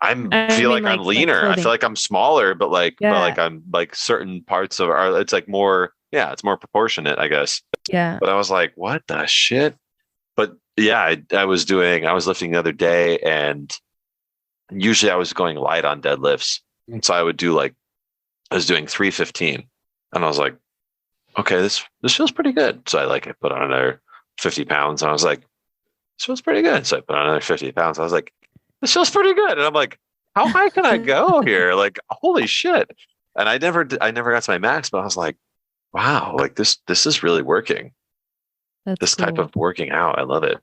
I feel like I'm leaner. I feel like I'm smaller, but I'm like certain parts of it's like more, it's more proportionate, I guess. Yeah. But I was like, what the shit? But yeah, I was lifting the other day, and usually I was going light on deadlifts. And so I was doing 315, and I was like, okay, this feels pretty good. So I put on another 50 pounds, and I was like, this feels pretty good. So I put on another 50 pounds. I was like, this feels pretty good. And I'm like, how high can I go here? Like, holy shit. And I never got to my max, but I was like, wow, like this is really working. That's this cool. Type of working out. I love it.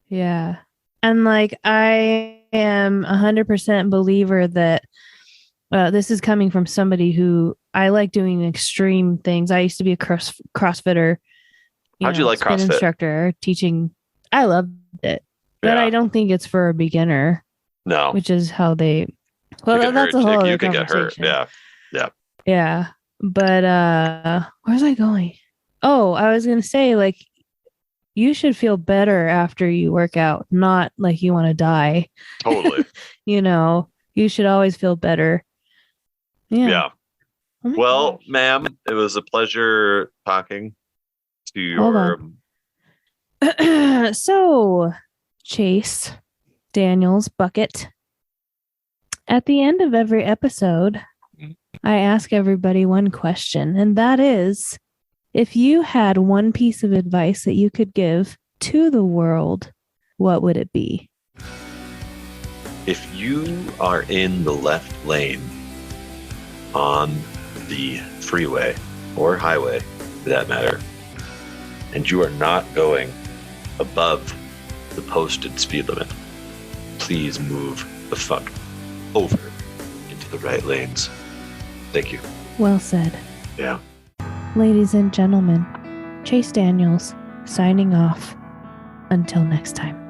Yeah. And like, I am 100% believer that this is coming from somebody who I like doing extreme things. I used to be a CrossFitter. How'd you like CrossFit? Instructor teaching. I loved it, but I don't think it's for a beginner. No, which is how they. Well, that's a whole other conversation. Yeah. But where was I going? Oh, I was gonna say, like, you should feel better after you work out, not like you want to die. Totally. You should always feel better. Yeah. Oh well, ma'am, it was a pleasure talking to your. So, Chase Daniels Bucket. At the end of every episode, I ask everybody one question, and that is, if you had one piece of advice that you could give to the world, what would it be? If you are in the left lane on the freeway or highway, for that matter, and you are not going above the posted speed limit, please move the fuck over into the right lanes. Thank you. Well said. Yeah. Ladies and gentlemen, Chase Daniels signing off. Until next time.